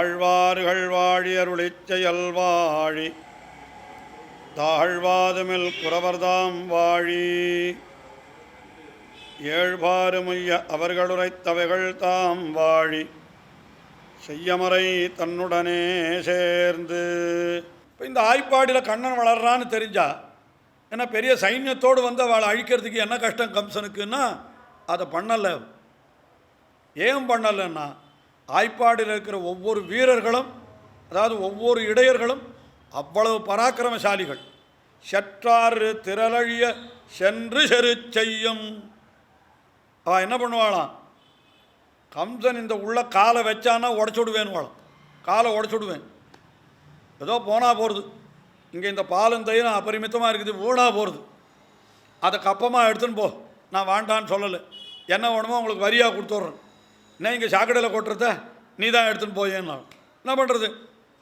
ஆழ்வார்கள் வாழியருளிச் செயல்வாழி தாழ்வாதுமில் குறவர்தாம் வாழி ஏழ்பாறுமுய்ய அவர்களுரைத்தவைகள் தாம் வாழி செய்யமறை தன்னுடனே சேர்ந்து. இப்போ இந்த ஆய்ப்பாடியில் கண்ணன் வளர்றான்னு தெரிஞ்சா, ஏன்னா பெரிய சைன்யத்தோடு வந்து அவளை அழிக்கிறதுக்கு என்ன கஷ்டம் கம்சனுக்குன்னா அதை பண்ணலை. ஏன் பண்ணலைன்னா ஆய்ப்பாடியில் இருக்கிற ஒவ்வொரு வீரர்களும், அதாவது ஒவ்வொரு இடையர்களும் அவ்வளவு பராக்கிரமசாலிகள். செற்றாறு திரளழிய சென்று செரு செய்யும். அவள் என்ன பண்ணுவாளாம், கம்சன் இந்த உள்ள காலை வச்சானா உடச்சுடுவேன்னு வாழம். காலை உடச்சுடுவேன், ஏதோ போனால் போகிறது, இங்கே இந்த பாலும் தயிரும் அபரிமித்தமாக இருக்குது, வீணாக போகிறது, அதை கப்பமாக எடுத்துன்னு போ, நான் வேண்டான்னு சொல்லலை, என்ன வேணுமோ உங்களுக்கு வரியாக கொடுத்துட்றேன், என்ன இங்கே சாக்கடையில் கொட்டுறத நீ தான் எடுத்துன்னு போயேன்னு. என்ன பண்ணுறது,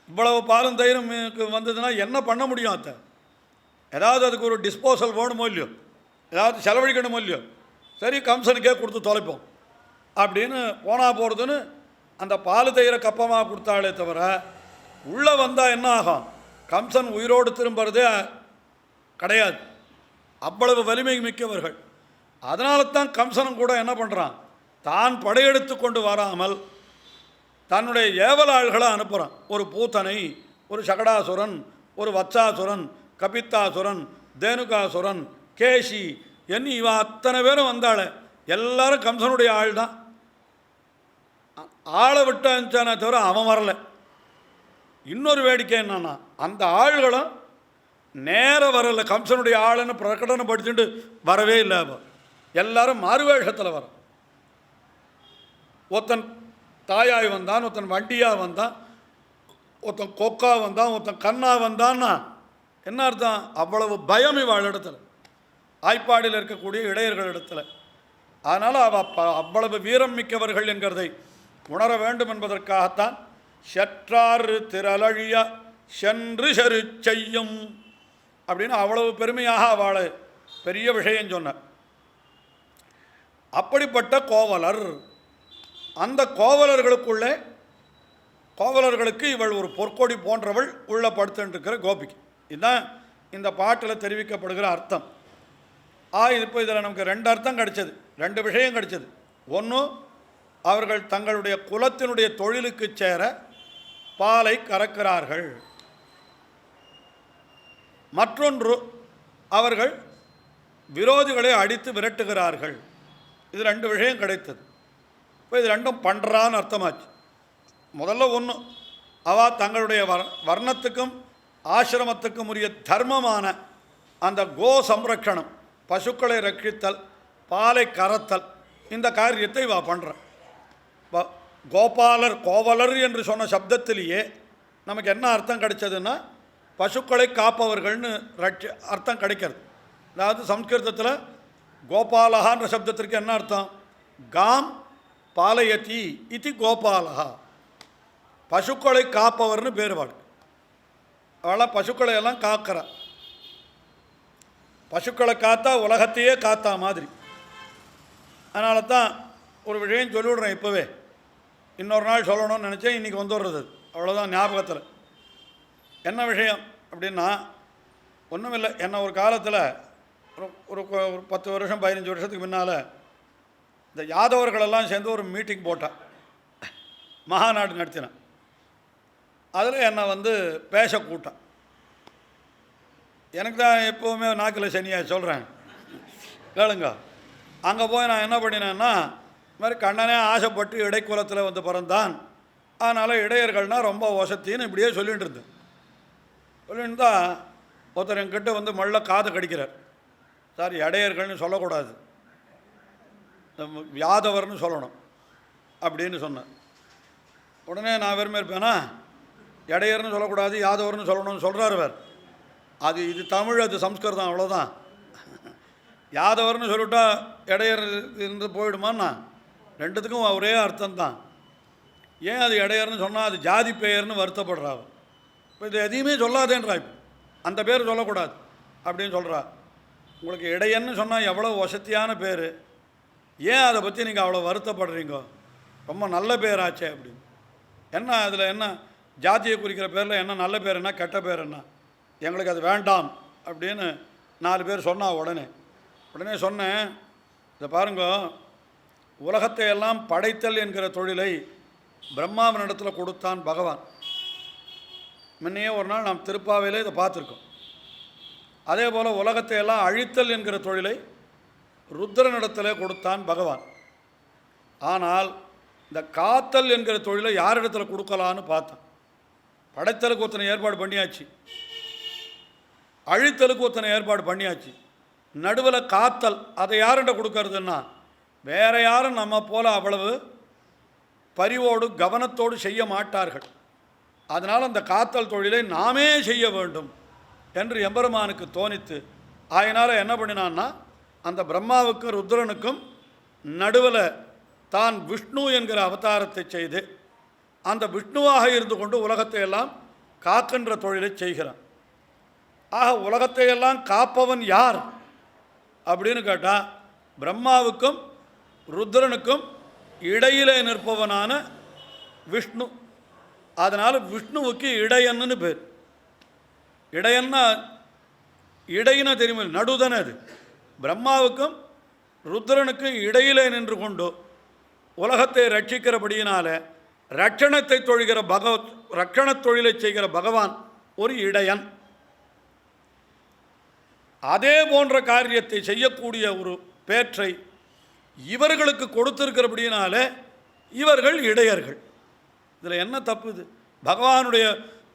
இவ்வளவு பாலும் தயிரும் வந்ததுன்னா என்ன பண்ண முடியும்? அத்தை ஏதாவது அதுக்கு ஒரு டிஸ்போசல் வேணுமோ இல்லையோ, ஏதாவது செலவழிக்கணுமோ இல்லையோ, சரி கம்சனுக்கே கொடுத்து தொலைப்போம் அப்படின்னு போனால் போகிறதுன்னு அந்த பால் தயிரை கப்பமாக கொடுத்தாலே தவிர உள்ளே வந்தால் என்ன ஆகும், கம்சன் உயிரோடு திரும்புறதே கிடையாது. அவ்வளவு வலிமை மிக்கவர்கள். அதனால தான் கம்சனும் கூட என்ன பண்ணுறான், தான் படையெடுத்து கொண்டு வராமல் தன்னுடைய ஏவலாள்களை அனுப்புகிறான். ஒரு பூத்தனை, ஒரு சகடாசுரன், ஒரு வத்சாசுரன், கபித்தாசுரன், தேனுகாசுரன், கேசி என்ன இவ அத்தனை பேரும் வந்தாள். எல்லாரும் கம்சனுடைய ஆள் தான். ஆளை விட்டு அனுப்பிச்சானே தவிர அவன் வரலை. இன்னொரு வேடிக்கை என்னன்னா, அந்த ஆள்களும் நேர வரலை, கம்சனுடைய ஆளுன்னு பிரகடனப்படுத்திட்டு வரவே இல்லை. எல்லாரும் மாறுவேஷத்தில் வர, ஒருத்தன் தாயாய் வந்தான், ஒருத்தன் வண்டியாக வந்தான், ஒருத்தன் கொக்கா வந்தான், ஒருத்தன் கண்ணா வந்தான்னா என்ன அர்த்தம், அவ்வளவு பயம் இவாள் இடத்துல, ஆய்ப்பாடியில் இருக்கக்கூடிய இடையர்கள் இடத்துல. அதனால் அவ்வளவு வீரம் மிக்கவர்கள் என்கிறதை உணர வேண்டும் என்பதற்காகத்தான் செற்றாறு திரளழிய சென்று செரு செய்யும் அப்படின்னு அவ்வளவு பெருமையாக அவளை பெரிய விஷயம் சொன்னார். அப்படிப்பட்ட கோவலர், அந்த கோவலர்களுக்குள்ளே, கோவலர்களுக்கு இவள் ஒரு பொற்கொடி போன்றவள் உள்ள படுத்துருக்கிற கோபிக்கு. இதுதான் இந்த பாட்டில் தெரிவிக்கப்படுகிற அர்த்தம். இப்போ இதில் நமக்கு ரெண்டு அர்த்தம் கிடைச்சது, ரெண்டு விஷயம் கிடைச்சது. ஒன்று, அவர்கள் தங்களுடைய குலத்தினுடைய தொழிலுக்கு சேர பாலை கறக்கிறார்கள். மற்றொன்று, அவர்கள் விரோதிகளை அடித்து விரட்டுகிறார்கள். இது ரெண்டு விஷயம் கிடைத்தது. இப்போ இது ரெண்டும் பண்ணுறான்னு அர்த்தமாச்சு. முதல்ல ஒன்று, அவள் தங்களுடைய வர்ணத்துக்கும் ஆசிரமத்துக்கும் உரிய தர்மமான அந்த கோ சம்ரக்ஷணம், பசுக்களை ரட்சித்தல், பாலை கறத்தல், இந்த காரியத்தை இவ பண்ணுற. கோபாலர், கோவலர் என்று சொன்ன சப்தத்திலேயே நமக்கு என்ன அர்த்தம் கிடைச்சதுன்னா, பசுக்களை காப்பவர்கள்னு அர்த்தம் கிடைக்கிறது. அதாவது சம்ஸ்கிருதத்தில் கோபாலகான்ற சப்தத்திற்கு என்ன அர்த்தம், காம் பாலயதி இது கோபாலகா, பசுக்களை காப்பவர்னு பேருவாள். அவளாம் பசுக்களை எல்லாம் காக்கிற, பசுக்களை காத்தா உலகத்தையே காத்தா மாதிரி. அதனால தான் ஒரு விஷயம் சொல்லிவிடுறேன் இப்போவே, இன்னொரு நாள் சொல்லணும்னு நினச்சேன், இன்றைக்கி வந்துடுறது, அவ்வளோதான் ஞாபகத்தில். என்ன விஷயம் அப்படின்னா, ஒன்றும் இல்லை, என்ன ஒரு காலத்தில் ஒரு 10 வருஷம் 15 வருஷத்துக்கு முன்னால் இந்த யாதவர்களெல்லாம் சேர்ந்து ஒரு மீட்டிங் போட்டான், மகாநாடு நடத்தினேன். அதில் என்னை வந்து பேச கூட்டான். எனக்கு தான் எப்போவுமே நாக்கில் சனியாக சொல்கிறேன், கேளுங்க. அங்கே போய் நான் என்ன பண்ணினேன்னா, இது மாதிரி கண்ணனே ஆசைப்பட்டு இடைக்குலத்தில் வந்து பிறந்தான், அதனால் இடையர்கள்னால் ரொம்ப வசத்தின்னு இப்படியே சொல்லிகிட்டு இருந்தேன். சொல்லிட்டு தான் ஒருத்தர் என்கிட்ட வந்து மள்ள காது கடிக்கிறார். சார், இடையர்கள்னு சொல்லக்கூடாது, யாதவர்னு சொல்லணும் அப்படின்னு சொன்னேன். உடனே நான் வெறுமே இருப்பேனா, இடையர்னு சொல்லக்கூடாது யாதவர்னு சொல்லணும்னு சொல்கிறார் வேறு. அது இது தமிழ், அது சம்ஸ்கிருதம், அவ்வளோதான். யாதவர்னு சொல்லிவிட்டா இடையர் இருந்து போயிடுமான்னா, ரெண்டுத்துக்கும் ஒரே அர்த்தம்தான். ஏன் அது இடையர்னு சொன்னால் அது ஜாதி பெயர்னு வருத்தப்படுறாங்க. இப்போ இது எதையுமே சொல்லாதேன்றா, இப்போ அந்த பேர் சொல்லக்கூடாது அப்படின்னு சொல்கிறா. உங்களுக்கு இடையன்னு சொன்னால் எவ்வளோ வசதியான பேர், ஏன் அதை பற்றி நீங்கள் அவ்வளோ வருத்தப்படுறீங்க, ரொம்ப நல்ல பேராச்சே அப்படின்னு. என்ன அதில் என்ன ஜாதியை குறிக்கிற பேரில் என்ன நல்ல பேர் என்ன கெட்ட பேர் என்ன, எங்களுக்கு அது வேண்டாம் அப்படின்னு 4 பேர் சொன்னா உடனே சொன்னேன், இதை பாருங்க, உலகத்தை எல்லாம் படைத்தல் என்கிற தொழிலை பிரம்மாவனிடத்தில் கொடுத்தான் பகவான். முன்னையே ஒரு நாள் நாம் திருப்பாவையிலே இதை பார்த்துருக்கோம். அதே போல் உலகத்தை எல்லாம் அழித்தல் என்கிற தொழிலை ருத்ரனிடத்திலே கொடுத்தான் பகவான். ஆனால் இந்த காத்தல் என்கிற தொழிலை யாரிடத்தில் கொடுக்கலான்னு பார்த்தேன். படைத்தலுக்கு ஒருத்தனை ஏற்பாடு பண்ணியாச்சு, அழித்தலுக்கு ஒருத்தனை ஏற்பாடு பண்ணியாச்சு, நடுவில் காத்தல் அதை யார்கிட்ட கொடுக்கறதுன்னா வேறு யாரும் நம்ம போல் அவ்வளவு பரிவோடு கவனத்தோடு செய்ய மாட்டார்கள். அதனால் அந்த காத்தல் தொழிலை நாமே செய்ய வேண்டும் என்று எம்பெருமானுக்கு தோணித்து, அதனால் என்ன பண்ணினான்னா அந்த பிரம்மாவுக்கும் ருத்ரனுக்கும் நடுவில் தான் விஷ்ணு என்கிற அவதாரத்தை செய்து அந்த விஷ்ணுவாக இருந்து கொண்டு உலகத்தை எல்லாம் காக்கின்ற தொழிலை செய்கிறான். ஆக உலகத்தை எல்லாம் காப்பவன் யார் அப்படின்னு கேட்டால் பிரம்மாவுக்கும் ருத்ரனுக்கும் இடையிலே நிற்பவனான விஷ்ணு. அதனால் விஷ்ணுவுக்கு இடையன்னு பேர். இடையன்னா இடையின தெரியுமா, நடுதானே அது. பிரம்மாவுக்கும் ருத்ரனுக்கும் இடையிலே நின்று கொண்டு உலகத்தை ரட்சிக்கிறபடியினால ரட்சணத்தை தொழுகிற ரட்சணத் தொழிலை செய்கிற பகவான் ஒரு இடையன். அதே போன்ற காரியத்தை செய்யக்கூடிய ஒரு பேற்றை இவர்களுக்கு கொடுத்திருக்கிறபடியினால இவர்கள் இடையர்கள். இதில் என்ன தப்பு? இது பகவானுடைய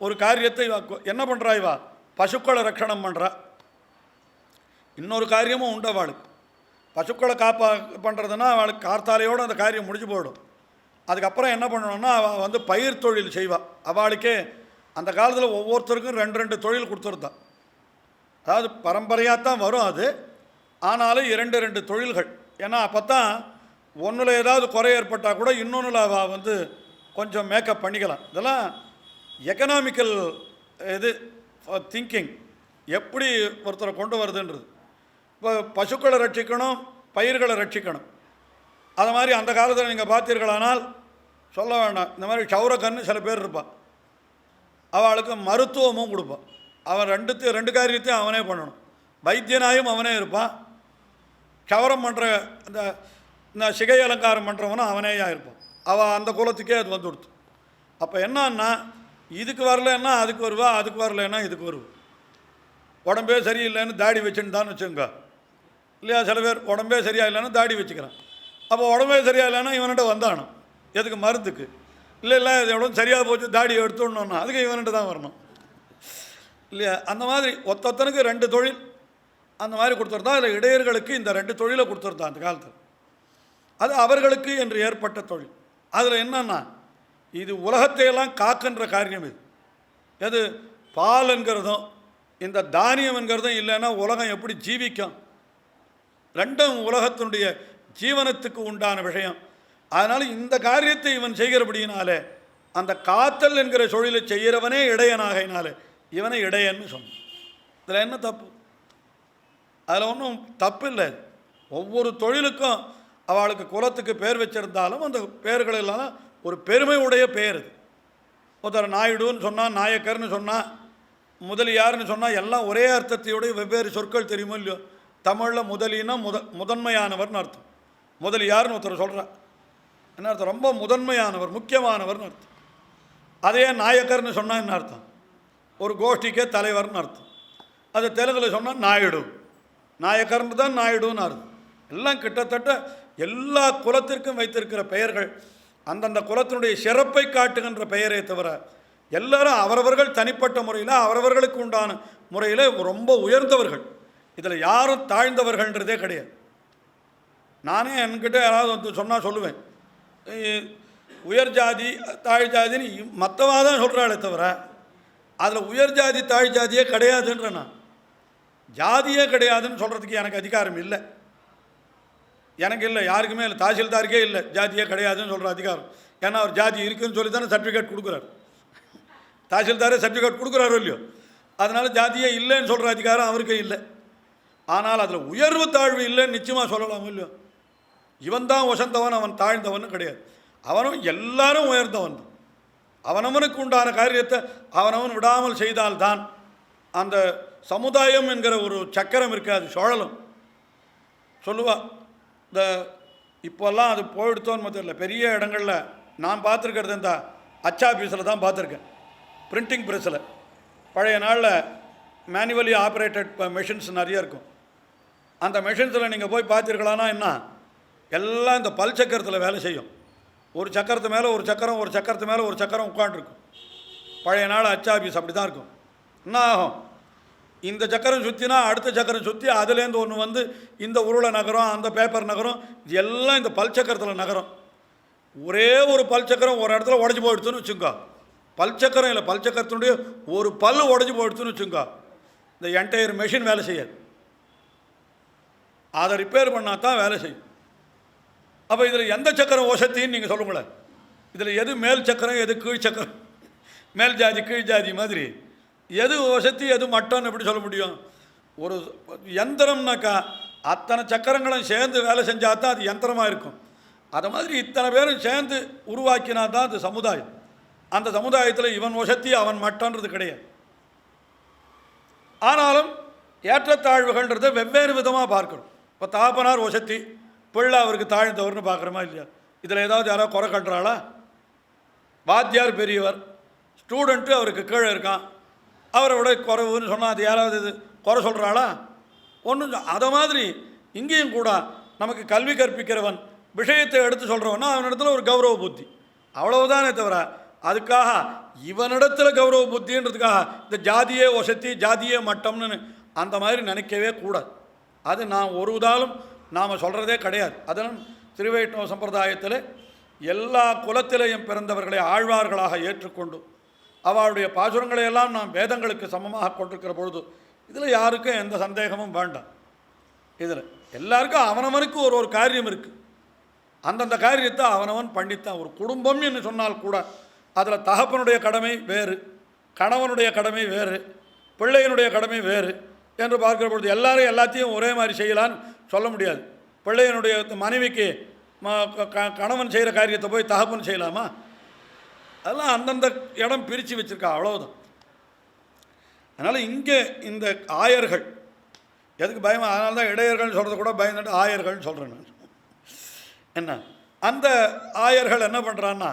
ஒரு காரியத்தை என்ன பண்ணுறா இவா? பசுக்களை ரட்சணம் பண்ணுறா. இன்னொரு காரியமும் உண்டு அவளுக்கு. பசுக்களை பண்ணுறதுன்னா அவளுக்கு கார்த்தாலையோடு அந்த காரியம் முடிஞ்சு போயிடும். அதுக்கப்புறம் என்ன பண்ணணும்னா அவள் பயிர் தொழில் செய்வாள். அவளுக்கே அந்த காலத்தில் ஒவ்வொருத்தருக்கும் 2 தொழில் கொடுத்துருந்தான். அதாவது பரம்பரையாக தான் வரும் அது, ஆனாலும் 2 தொழில்கள். ஏன்னா அப்போ தான் ஒன்றில் ஏதாவது குறை ஏற்பட்டால் கூட இன்னொன்றில் அவள் கொஞ்சம் மேக்கப் பண்ணிக்கலாம். இதெல்லாம் எக்கனாமிக்கல் இது திங்கிங், எப்படி ஒருத்தரை கொண்டு வருதுன்றது. இப்போ பசுக்களை ரட்சிக்கணும், பயிர்களை ரட்சிக்கணும். அது மாதிரி அந்த காலத்தில் நீங்கள் பார்த்தீர்களானால் சொல்ல வேண்டாம், இந்த மாதிரி சௌரக்கன்னு சில பேர் இருப்பாள். அவளுக்கு மருத்துவமும் கொடுப்பாள். அவன் 2 காரியத்தையும் அவனே பண்ணணும். வைத்தியனாயும் அவனே இருப்பான், சவரம் பண்ணுற இந்த சிகை அலங்காரம் பண்ணுறவனும் அவனேயா இருப்பான். அவள் அந்த குலத்துக்கே அது கொடுத்து. அப்போ என்னன்னா இதுக்கு வரலன்னா அதுக்கு வருவா, அதுக்கு வரலன்னா இதுக்கு வருவா. உடம்பே சரியில்லைன்னு தாடி வச்சுன்னு தான் வச்சுங்க இல்லையா. சில பேர் உடம்பே சரியாக இல்லைன்னா தாடி வச்சுக்கிறான். அப்போ உடம்பே சரியாக இல்லைன்னா இவன்கிட்ட வந்தானோ எதுக்கு? மருந்துக்கு. இல்லை இது எவ்வளோ சரியாக போச்சு தாடி எடுத்துடணுன்னா அதுக்கு இவன்கிட்ட தான் வரணும் இல்லையா. அந்த மாதிரி ஒத்தனுக்கு 2 தொழில் அந்த மாதிரி கொடுத்துருந்தான். அதில் இடையர்களுக்கு இந்த 2 தொழிலை கொடுத்துருந்தான் அந்த காலத்தில். அது அவர்களுக்கு என்று ஏற்பட்ட தொழில். அதில் என்னன்னா இது உலகத்தையெல்லாம் காக்கின்ற காரியம். எது பால் என்கிறதும் இந்த தானியம் என்கிறதும் இல்லைன்னா உலகம் எப்படி ஜீவிக்கும்? 2ம் உலகத்தினுடைய ஜீவனத்துக்கு உண்டான விஷயம். அதனால் இந்த காரியத்தை இவன் செய்கிறபடியினாலே அந்த காத்தல் என்கிற தொழிலை செய்கிறவனே இடையனாகினாலே இவனை இடையன்னு சொன்னான். இதில் என்ன தப்பு? அதில் ஒன்றும் தப்பு இல்லை. ஒவ்வொரு தொழிலுக்கும் அவளுக்கு குலத்துக்கு பேர் வச்சிருந்தாலும் அந்த பேர்களெல்லாம் ஒரு பெருமை உடைய பேர். இது ஒருத்தர் நாயுடுன்னு சொன்னால், நாயக்கர்னு சொன்னால், முதலியார்னு சொன்னால் எல்லாம் ஒரே அர்த்தத்தையுடைய வெவ்வேறு சொற்கள் தெரியுமோ இல்லையோ. தமிழில் முதலின்னா முதன்மையானவர்னு அர்த்தம். முதலியார்னு ஒருத்தர் சொல்கிறார், என்ன அர்த்தம்? ரொம்ப முதன்மையானவர், முக்கியமானவர்னு அர்த்தம். அதே நாயக்கர்னு சொன்னால் என்ன அர்த்தம்? ஒரு கோஷ்டிக்கே தலைவர்னு அர்த்தம். அது தெலுங்கில் சொன்னால் நாயுடு, நாயக்கர்னு தான் நாயுடுன்னு அர்த்தம். எல்லாம் கிட்டத்தட்ட எல்லா குலத்திற்கும் வைத்திருக்கிற பெயர்கள் அந்தந்த குலத்தினுடைய சிறப்பை காட்டுகின்ற பெயரை தவிர எல்லாரும் அவரவர்கள் தனிப்பட்ட முறையில் அவரவர்களுக்கு உண்டான முறையில் ரொம்ப உயர்ந்தவர்கள். இதில் யாரும் தாழ்ந்தவர்கள்ன்றதே கிடையாது. நானே என்கிட்ட யாராவது சொன்னால் சொல்லுவேன், உயர் ஜாதி தாழ் ஜாதின்னு மற்றவாக தான் சொல்கிறாளே தவிர அதில் உயர் ஜாதி தாழ் ஜாதியே கிடையாதுன்ற. நான் ஜாதியே கிடையாதுன்னு சொல்கிறதுக்கு எனக்கு அதிகாரம் இல்லை. எனக்கு இல்லை, யாருக்குமே இல்லை, தாசில்தாருக்கே இல்லை ஜாதியே கிடையாதுன்னு சொல்கிற அதிகாரம். ஏன்னா அவர் ஜாதி இருக்குதுன்னு சொல்லி தானே சர்டிஃபிகேட் கொடுக்குறாரு. தாசில்தாரே சர்டிஃபிகேட் கொடுக்குறாரோ இல்லையோ, அதனால் ஜாதியே இல்லைன்னு சொல்கிற அதிகாரம் அவருக்கே இல்லை. ஆனால் அதில் உயர்வு தாழ்வு இல்லைன்னு நிச்சயமாக சொல்லலாம் இல்லையோ. இவன் தான் உசந்தவன், அவன் தாழ்ந்தவன் கிடையாது. அவனும் எல்லாரும் உயர்ந்தவன் தான். அவனவனுக்கு உண்டான காரியத்தை அவனவன் விடாமல் செய்தால்தான் அந்த சமுதாயம் என்கிற ஒரு சக்கரம் இருக்காது, சுழலும். சொல்லுவா, இந்த இப்போல்லாம் அது போயிடுத்தோன்னு தெரியல. பெரிய இடங்களில் நான் பார்த்துருக்கிறது இந்த அச்சாபீஸில் தான் பார்த்துருக்கேன், பிரிண்டிங் ப்ரெஸ்ஸில். பழைய நாளில் மேனுவலி ஆப்ரேட்டட் மெஷின்ஸ் நிறைய இருக்கும். அந்த மெஷின்ஸில் நீங்கள் போய் பார்த்துருக்கலான்னா என்ன, எல்லாம் இந்த பல் சக்கரத்தில் வேலை செய்யும். ஒரு சக்கரத்து மேலே ஒரு சக்கரம், ஒரு சக்கரத்து மேலே ஒரு சக்கரம் உட்காண்டிருக்கும். பழைய நாள் அச்சாபீஸ் அப்படி தான் இருக்கும். என்ன ஆகும், இந்த சக்கரம் சுற்றினா அடுத்த சக்கரம் சுற்றி அதுலேருந்து ஒன்று வந்து இந்த உருளை நகரம், அந்த பேப்பர் நகரம், இது எல்லாம் இந்த பல் சக்கரத்தில் நகரம். ஒரே ஒரு பல் சக்கரம் ஒரு இடத்துல உடஞ்சி போயிடுத்துன்னு வச்சுங்க, பல் சக்கரம் இல்லை, பல் சக்கரத்தினுடைய ஒரு பல் உடஞ்சி போயிடுத்துன்னு வச்சுங்க, இந்த என்டையர் மெஷின் வேலை செய்யாது. அதை ரிப்பேர் பண்ணால் தான் வேலை செய்யும். அப்போ இதில் எந்த சக்கரம் வசத்தின்னு நீங்கள் சொல்லுங்களேன். இதில் எது மேல் சக்கரம், எது கீழ் சக்கரம், மேல் ஜாதி கீழ் ஜாதி மாதிரி எது வசதி எது மட்டம்னு எப்படி சொல்ல முடியும்? ஒரு யந்திரம்னாக்கா அத்தனை சக்கரங்களும் சேர்ந்து வேலை செஞ்சால் தான் அது யந்திரமாக இருக்கும். அது மாதிரி இத்தனை பேரும் சேர்ந்து உருவாக்கினா தான் அது சமுதாயம். அந்த சமுதாயத்தில் இவன் வசதி அவன் மட்டன்றது கிடையாது. ஆனாலும் ஏற்றத்தாழ்வுகள்ன்றதை வெவ்வேறு விதமாக பார்க்கணும். இப்போ தாப்பனார் வசதி, பிள்ளை அவருக்கு தாழ்ந்தவர்னு பார்க்குறோமா இல்லையா? இதில் ஏதாவது யாராவது குறை கட்டுறாளா? வாத்தியார் பெரியவர், ஸ்டூடெண்ட்டு அவருக்கு கீழே இருக்கான், அவரை விட குறைவுன்னு சொன்னால் அது யாராவது இது குறை சொல்கிறாளா? ஒன்றும். அதை மாதிரி இங்கேயும் கூட நமக்கு கல்வி கற்பிக்கிறவன் விஷயத்தை எடுத்து சொல்கிறவன்னா அவனிடத்தில் ஒரு கௌரவ புத்தி, அவ்வளவுதானே தவிர அதுக்காக இவனிடத்தில் கௌரவ புத்தின்றதுக்காக இந்த ஜாதியே வசதி ஜாதியே மட்டம்னு அந்த மாதிரி நினைக்கவே கூடாது. அது நான் ஒரு உதாலும் நாம் சொல்கிறதே கிடையாது. அதனால் திருவைஷ்ணவ சம்பிரதாயத்தில் எல்லா குலத்திலையும் பிறந்தவர்களை ஆழ்வார்களாக ஏற்றுக்கொண்டு அவளுடைய பாசுரங்களை எல்லாம் நாம் வேதங்களுக்கு சமமாக கொண்டிருக்கிற பொழுது இதில் யாருக்கும் எந்த சந்தேகமும் வேண்டாம். இதில் எல்லாருக்கும் அவனவனுக்கு ஒரு ஒரு காரியம் இருக்குது. அந்தந்த காரியத்தை அவனவன் பண்ணித்தான். ஒரு குடும்பம் என்று சொன்னால் கூட அதில் தகப்பனுடைய கடமை வேறு, கணவனுடைய கடமை வேறு, பிள்ளையினுடைய கடமை வேறு என்று பார்க்கிற பொழுது எல்லாரும் எல்லாத்தையும் ஒரே மாதிரி செய்யலான்னு சொல்ல முடியாது. பிள்ளையினுடைய மனைவிக்கு கணவன் செய்கிற காரியத்தை போய் தகப்பன் செய்யலாமா? அதெல்லாம் அந்தந்த இடம் பிரித்து வச்சுருக்கா, அவ்வளோதான். அதனால் இங்கே இந்த ஆயர்கள் எதுக்கு பயம்? அதனால தான் இடையர்கள்னு சொல்கிறத கூட பயந்துட்டு ஆயர்கள்னு சொல்கிறேன் நான். என்ன அந்த ஆயர்கள் என்ன பண்ணுறான்னா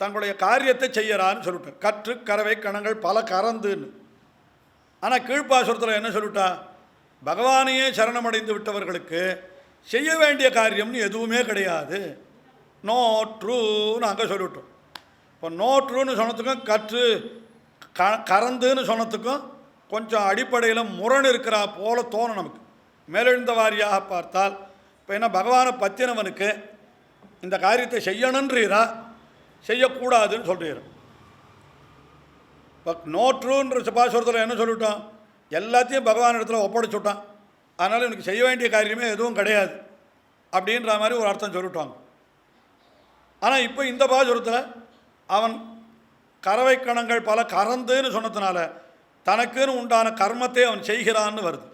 தங்களுடைய காரியத்தை செய்யறான்னு சொல்லிவிட்டேன். கற்று கறவை கணங்கள் பல கறந்துன்னு. ஆனால் கீழ்ப்பாசுரத்தில் என்ன சொல்லிவிட்டா, பகவானையே சரணமடைந்து விட்டவர்களுக்கு செய்ய வேண்டிய காரியம்னு எதுவுமே கிடையாது, நோ ட்ரூன்னு அங்கே சொல்லிவிட்டோம். இப்போ நோ ட்ரூன்னு சொன்னதுக்கும் கற்று கறந்துன்னு சொன்னதுக்கும் கொஞ்சம் அடிப்படையில் முரண் இருக்கிறா போல தோணும் நமக்கு மேலெழுந்த வாரியாக பார்த்தால். இப்போ என்ன, பகவானை பற்றினவனுக்கு இந்த காரியத்தை செய்யணுன்றீரா செய்யக்கூடாதுன்னு சொல்கிறீர். இப்போ நோ ட்ரூன்ற பாசுரத்தில் என்ன சொல்லிவிட்டோம், எல்லாத்தையும் பகவான் இடத்துல ஒப்படைச்சுட்டான், அதனால் இவனுக்கு செய்ய வேண்டிய காரியமே எதுவும் கிடையாது அப்படின்ற மாதிரி ஒரு அர்த்தம் சொல்லிவிட்டாங்க. ஆனால் இப்போ இந்த பாசுரத்தில் அவன் கறவை கணங்கள் பல கறந்துன்னு சொன்னதுனால தனக்குன்னு உண்டான கர்மத்தை அவன் செய்கிறான்னு வருது.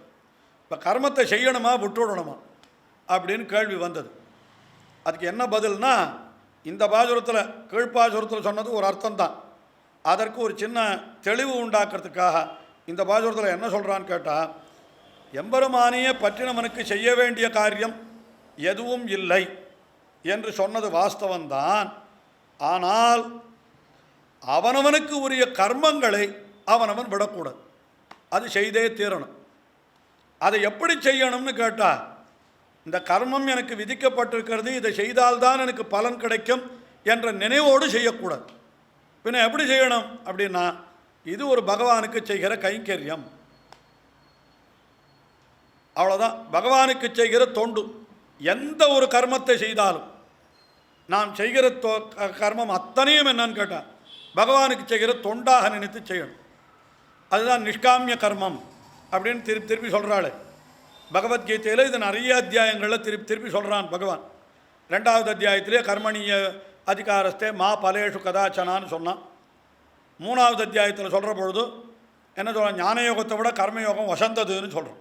இப்போ கர்மத்தை செய்யணுமா விட்டுவிடணுமா அப்படின்னு கேள்வி வந்தது. அதுக்கு என்ன பதில்னா, இந்த பாசுரத்தில் கீழ்ப்பாசுரத்தில் சொன்னது ஒரு அர்த்தம்தான், அதற்கு ஒரு சின்ன தெளிவு உண்டாக்குறதுக்காக இந்த பாசுரத்தில் என்ன சொல்கிறான்னு கேட்டால், எம்பெருமானியே பற்றினவனுக்கு செய்ய வேண்டிய காரியம் எதுவும் இல்லை என்று சொன்னது வாஸ்தவந்தான். ஆனால் அவனவனுக்கு உரிய கர்மங்களை அவனவன் விடக்கூடாது, அது செய்தே தீரணும். அதை எப்படி செய்யணும்னு கேட்டால், இந்த கர்மம் எனக்கு விதிக்கப்பட்டிருக்கிறது, இதை செய்தால்தான் எனக்கு பலன் கிடைக்கும் என்ற நினைவோடு செய்யக்கூடாது. பின்ன எப்படி செய்யணும் அப்படின்னா, இது ஒரு பகவானுக்கு செய்கிற கைங்கரியம், அவ்வளோதான். பகவானுக்கு செய்கிற தொண்டு. எந்த ஒரு கர்மத்தை செய்தாலும் நாம் செய்கிற கர்மம் அத்தனையும் என்னன்னு கேட்டால் பகவானுக்கு செய்கிற தொண்டாக நினைத்து செய்யணும். அதுதான் நிஷ்காமிய கர்மம் அப்படின்னு திருப்பி சொல்கிறாள் பகவத்கீதையில். இது நிறைய அத்தியாயங்களில் திருப்பி சொல்கிறான் பகவான். 2வது அத்தியாயத்திலே கர்மணிய அதிகாரஸ்தே மா பலேஷு கதாச்சனான்னு சொன்னான். 3வது அத்தியாயத்தில் சொல்கிற பொழுது என்ன சொல்கிறான், ஞானயோகத்தை விட கர்மயோகம் வசந்ததுன்னு சொல்கிறோம்.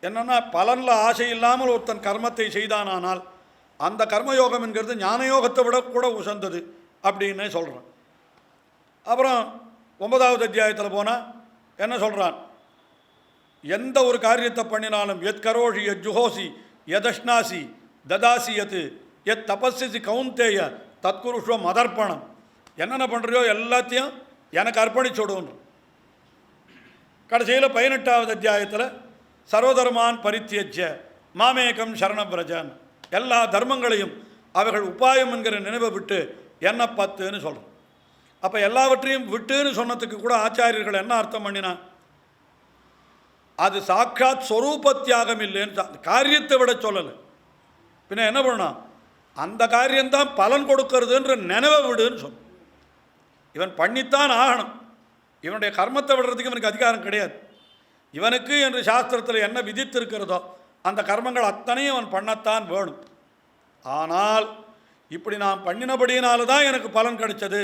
என்னென்னா, பலனில் ஆசை இல்லாமல் ஒருத்தன் கர்மத்தை செய்தானால் அந்த கர்மயோகம் என்கிறது ஞானயோகத்தை விட கூட உசந்தது அப்படின்னு சொல்கிறான். அப்புறம் 9வது அத்தியாயத்தில் போனால் என்ன சொல்கிறான்? எந்த ஒரு காரியத்தை பண்ணினாலும் எத் கரோஷி எத் ஜுஹோசி எதஷ்னாசி ததாசி எத் எத் தபஸ்ஸி கவுந்தேய தத்குருஷ்வ மதர்ப்பணம். என்னென்ன பண்ணுறியோ எல்லாத்தையும் எனக்கு அர்ப்பணிச்சுடுன்ற. கடைசியில் 18வது அத்தியாயத்தில் சர்வதர்மான் பரித்தியஜ்ய மாமேகம் சரணபிரஜன், எல்லா தர்மங்களையும் அவர்கள் உபாயம் என்கிற நினைவை விட்டு என்ன பத்துன்னு சொல்கிறோம். அப்போ எல்லாவற்றையும் விட்டுன்னு சொன்னதுக்கு கூட ஆச்சாரியர்கள் என்ன அர்த்தம் பண்ணினா, அது சாட்சாத் ஸ்வரூபத்தியாகம் இல்லைன்னு, காரியத்தை விட சொல்லலை. பின்ன என்ன பண்ணா, அந்த காரியம்தான் பலன் கொடுக்கறதுன்ற நினைவை விடுன்னு சொன்ன. இவன் பண்ணித்தான் ஆகணும். இவனுடைய கர்மத்தை விடுறதுக்கு இவனுக்கு அதிகாரம் கிடையாது. இவனுக்கு என்று சாஸ்திரத்தில் என்ன விதித்திருக்கிறதோ அந்த கர்மங்கள் அத்தனையும் அவன் பண்ணத்தான் வேணும். ஆனால் இப்படி நான் பண்ணினபடியினால தான் எனக்கு பலன் கிடைச்சது,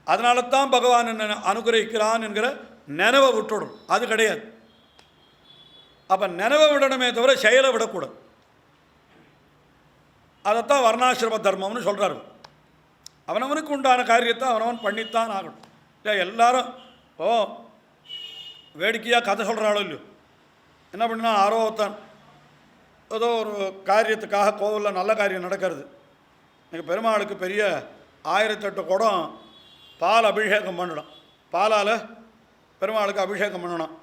அதனால தான் பகவான் என்ன அனுகிரகிக்கிறான் என்கிற நினைவை விட்டுடும். அது கிடையாது. அப்போ நினைவை விடணுமே தவிர செயலை விடக்கூடாது. அதைத்தான் வர்ணாசிரம தர்மம்னு சொல்கிறாரு. அவனவனுக்கு உண்டான காரியத்தை அவனவன் பண்ணித்தான் ஆகணும். இல்லை எல்லாரும் வேடிக்கையாக கதை சொல்கிறாளோ இல்லையோ, என்ன பண்ணினா ஆரோத்தான் ஏதோ ஒரு காரியத்துக்காக கோவிலில் நல்ல காரியம் நடக்கிறது. எனக்கு பெருமாளுக்கு பெரிய 1008 குடம் பால் அபிஷேகம் பண்ணணும், பாலால் பெருமாளுக்கு அபிஷேகம் பண்ணணும்.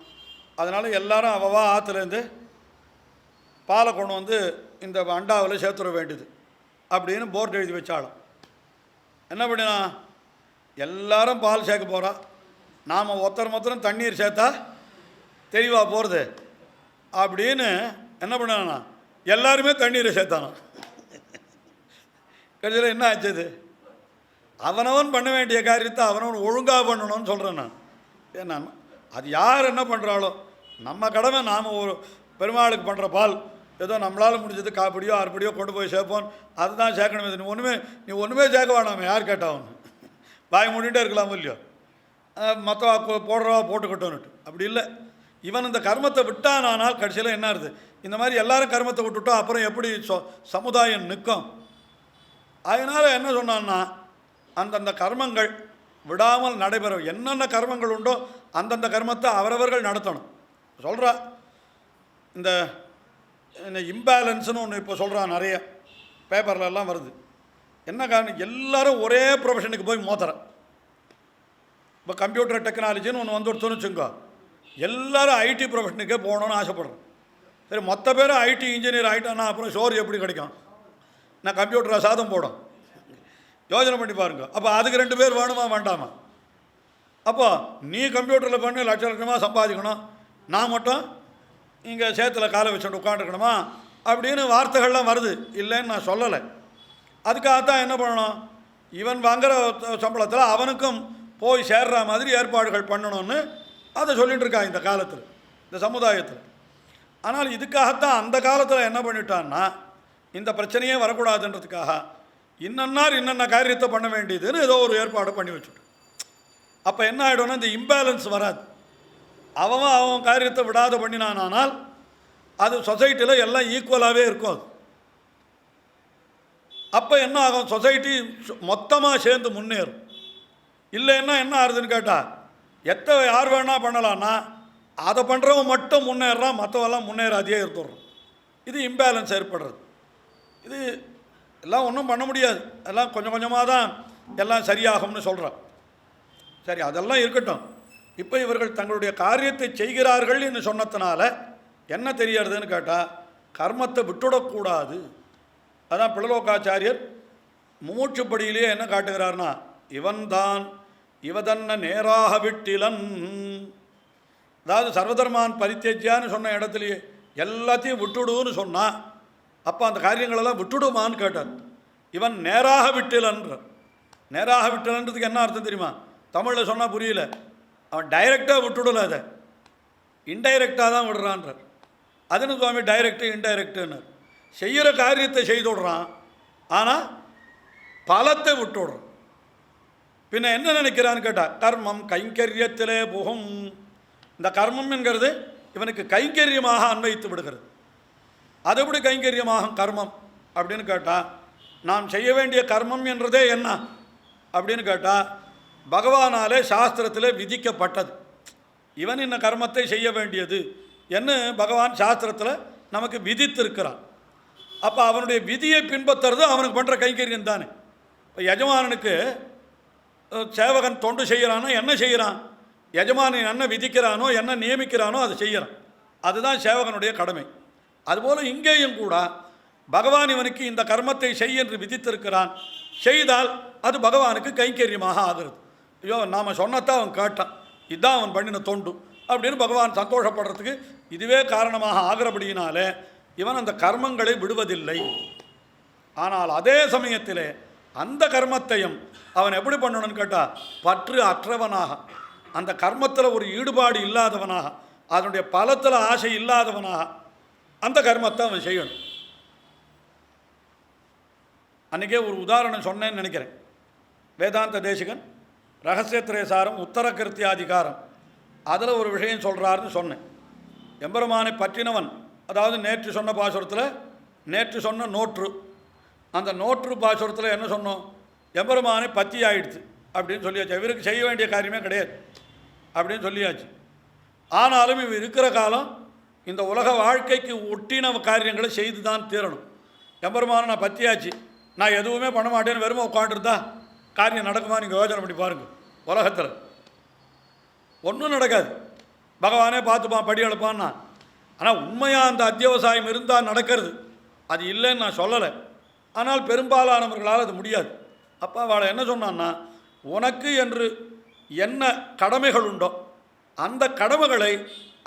அதனால் எல்லாரும் அவவா ஆற்றுலேருந்து பாலை கொண்டு வந்து இந்த அண்டாவில் சேர்த்துட வேண்டியது அப்படின்னு போர்டு எழுதி வச்சாலும். என்ன பண்ணினா எல்லாரும் பால் சேர்க்க போகிறா, நாம் ஒருத்தரும் தண்ணீர் சேர்த்தா தெளிவாக போகிறது அப்படின்னு என்ன பண்ணானா எல்லாருமே தண்ணீரை சேர்த்தானோ. கடைசியில் என்ன ஆச்சுது? அவனவன் பண்ண வேண்டிய காரியத்தை அவனவன் ஒழுங்காக பண்ணணும்னு சொல்கிறேன் நான். ஏன்னா அது யார் என்ன பண்ணுறாளோ நம்ம கடமை. நாம் ஒரு பெருமாளுக்கு பண்ணுற பால் ஏதோ நம்மளால் முடிஞ்சது காப்படியோ அரைப்படியோ கொண்டு போய் சேர்ப்போம், அதுதான் சேர்க்கணுமே. நீ ஒன்றுமே சேர்க்க வேணாமே, யார் கேட்டாவும் வாய் மூடிகிட்டே இருக்கலாம் இல்லையோ, மற்ற போடுறவா போட்டுக்கிட்டோன்னுட்டு. அப்படி இல்லை. இவன் இந்த கர்மத்தை விட்டானால் கடைசியில் என்ன ஆகுது? இந்த மாதிரி எல்லாரும் கர்மத்தை விட்டுட்டோம், அப்புறம் எப்படி சமுதாயம் நிற்கும்? அதனால் என்ன சொன்னான்னா, அந்தந்த கர்மங்கள் விடாமல் நடைபெறும். என்னென்ன கர்மங்கள் உண்டோ அந்தந்த கர்மத்தை அவரவர்கள் நடத்தணும். சொல்கிறா இந்த இம்பேலன்ஸ்னு ஒன்று இப்போ சொல்கிறான், நிறைய பேப்பர்லெல்லாம் வருது. என்ன காரணம்? எல்லாரும் ஒரே ப்ரொஃபஷனுக்கு போய் மோத்துறேன். இப்போ கம்ப்யூட்டர் டெக்னாலஜின்னு ஒன்று வந்துடுத்துன்னு வச்சுக்கோ, எல்லோரும் ஐடி ப்ரொஃபஷனுக்கே போகணுன்னு ஆசைப்படுறேன். சரி, மொத்த பேரும் ஐடி இன்ஜினியர் ஆகிட்டான்னா அப்புறம் சோறு எப்படி கிடைக்கும்? நான் கம்ப்யூட்டரை சாதம் போடும், யோஜனை பண்ணி பாருங்க. அப்போ அதுக்கு 2 பேர் வேணுமா வேண்டாமா? அப்போ நீ கம்ப்யூட்டரில் பண்ணி லட்ச லட்சமாக சம்பாதிக்கணும், நான் மட்டும் இங்கே சேத்துல காலை வச்சுட்டு உட்காந்துருக்கணுமா அப்படின்னு வார்த்தைகள்லாம் வருது. இல்லைன்னு நான் சொல்லலை. அதுக்காகத்தான் என்ன பண்ணணும், இவன் வாங்குகிற சம்பளத்தில் அவனுக்கும் போய் சேர்ற மாதிரி ஏற்பாடுகள் பண்ணணும்னு அதை சொல்லிகிட்டு இருக்காங்க இந்த காலத்தில், இந்த சமுதாயத்தில். ஆனால் இதுக்காகத்தான் அந்த காலத்தில் என்ன பண்ணிட்டான்னா, இந்த பிரச்சனையே வரக்கூடாதுன்றதுக்காக இன்னன்னார் இன்னென்ன காரியத்தை பண்ண வேண்டியதுன்னு ஏதோ ஒரு ஏற்பாடு பண்ணி வச்சுட்டு. அப்போ என்ன ஆகிடும்னா, இந்த இம்பேலன்ஸ் வராது. அவன் காரியத்தை விடாத பண்ணினானால் அது சொசைட்டியில் எல்லாம் ஈக்குவலாகவே இருக்கும். அது அப்போ என்ன ஆகும்? சொசைட்டி மொத்தமாக சேர்ந்து முன்னேறும். இல்லைன்னா என்ன ஆகுதுன்னு கேட்டால் யார் வேணால் பண்ணலான்னா அதை பண்ணுறவன் மட்டும் முன்னேறான், மற்றவெல்லாம் முன்னேறாதையே இருந்துடுறோம். இது இம்பேலன்ஸ் ஏற்படுறது. இது எல்லாம் ஒன்றும் பண்ண முடியாது, எல்லாம் கொஞ்சம் கொஞ்சமாக தான் எல்லாம் சரியாகும்னு சொல்கிறான். சரி, அதெல்லாம் இருக்கட்டும். இப்போ இவர்கள் தங்களுடைய காரியத்தை செய்கிறார்கள் என்று சொன்னதுனால என்ன தெரியறதுன்னு கேட்டால், கர்மத்தை விட்டுடக்கூடாது. அதான் பிள்ளலோகாச்சாரியர் மூச்சுப்படியிலேயே என்ன காட்டுகிறார்னா, இவன்தான் இவதன்ன நேராக விட்டிலன். அதாவது சர்வதர்மான் பரித்தியஜ்யான்னு சொன்ன இடத்துலையே எல்லாத்தையும் விட்டுடுன்னு சொன்னான். அப்போ அந்த காரியங்களெல்லாம் விட்டுடுமான்னு கேட்டார். இவன் நேராக விட்டிலன்ற. நேராக விட்டிலன்றதுக்கு என்ன அர்த்தம் தெரியுமா? தமிழில் சொன்னால் புரியல. அவன் டைரெக்டாக விட்டுடல, அதை இன்டைரக்டாக தான் விடுறான்றார். அதுன்னு சுவாமி டைரெக்டு இன்டைரக்டுன்னார். செய்கிற காரியத்தை செய்து விடுறான், ஆனால் பலத்தை விட்டு விடுறான். பின்ன என்ன நினைக்கிறான்னு கேட்டால், கர்மம் கைங்கரியத்திலே புகும். இந்த கர்மம் என்கிறது இவனுக்கு கைங்கரியமாக அன்வைத்து விடுகிறது. அது எப்படி கைங்கரியமாகும் கர்மம் அப்படின்னு கேட்டால், நாம் செய்ய வேண்டிய கர்மம் என்றதே என்ன அப்படின்னு கேட்டால் பகவானாலே சாஸ்திரத்தில் விதிக்கப்பட்டது. இவன் இந்த கர்மத்தை செய்ய வேண்டியது என்று பகவான் சாஸ்திரத்தில் நமக்கு விதித்திருக்கிறான். அப்போ அவனுடைய விதியை பின்பற்றுறது அவனுக்கு பண்ணுற கைங்கரியம் தானே. இப்போ எஜமானனுக்கு சேவகன் தொண்டு செய்கிறானோ என்ன செய்கிறான், எஜமானன் என்ன விதிக்கிறானோ என்ன நியமிக்கிறானோ அதை செய்கிறான். அதுதான் சேவகனுடைய கடமை. அதுபோல் இங்கேயும் கூட பகவான் இவனுக்கு இந்த கர்மத்தை செய் என்று விதித்திருக்கிறான். செய்தால் அது பகவானுக்கு கைங்கரியமாக ஆகிறது. ஐயோ நாம் சொன்னத்தான் அவன் கேட்டான், இதுதான் அவன் பண்ணின தொண்டு அப்படின்னு பகவான் சந்தோஷப்படுறதுக்கு இதுவே காரணமாக ஆகிறபடியினாலே இவன் அந்த கர்மங்களை விடுவதில்லை. ஆனால் அதே சமயத்தில் அந்த கர்மத்தையும் அவன் எப்படி பண்ணணும்னு கேட்டால் பற்று அற்றவனாக, அந்த கர்மத்தில் ஒரு ஈடுபாடு இல்லாதவனாக, அதனுடைய பலத்தில் ஆசை இல்லாதவனாக அந்த கர்மத்தை அவன் செய்யணும். அன்றைக்கே ஒரு உதாரணம் சொன்னேன்னு நினைக்கிறேன். வேதாந்த தேசிகன் ரகசியத்திரேசாரம் உத்தர கிருத்தியாதிகாரம் அதில் ஒரு விஷயம் சொல்கிறாருன்னு சொன்னேன். எம்பெருமானை பற்றினவன், அதாவது நேற்று சொன்ன பாசுரத்தில் நேற்று சொன்ன நோற்று, அந்த நோற்று பாசுரத்தில் என்ன சொன்னோம், எம்பெருமானை பற்றி ஆயிடுச்சு அப்படின்னு சொல்லியாச்சு. இவருக்கு செய்ய வேண்டிய காரியமே கிடையாது அப்படின்னு சொல்லியாச்சு. ஆனாலும் இவர் இருக்கிற காலம் இந்த உலக வாழ்க்கைக்கு ஒட்டின காரியங்களை செய்து தான் தீரணும். எம்பெருமானை நான் பற்றியாச்சு, நான் எதுவுமே பண்ண மாட்டேன்னு வெறுமை உட்காந்துருந்தா காரியம் நடக்குமா? நீங்கள் யோசனை பண்ணி பாருங்கள். உலகத்தில் ஒன்றும் நடக்காது. பகவானே பார்த்துப்பான், படி எழுப்பான்னா. ஆனால் உண்மையாக அந்த அத்தியாவசாயம் இருந்தால் நடக்கிறது, அது இல்லைன்னு நான் சொல்லலை. ஆனால் பெரும்பாலானவர்களால் அது முடியாது. அப்போ அவளை என்ன சொன்னான்னா, உனக்கு என்று என்ன கடமைகள் உண்டோ அந்த கடமைகளை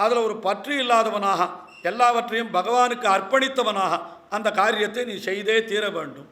அதில் ஒரு பற்று இல்லாதவனாக, எல்லாவற்றையும் பகவானுக்கு அர்ப்பணித்தவனாக அந்த காரியத்தை நீ செய்தே தீர வேண்டும்.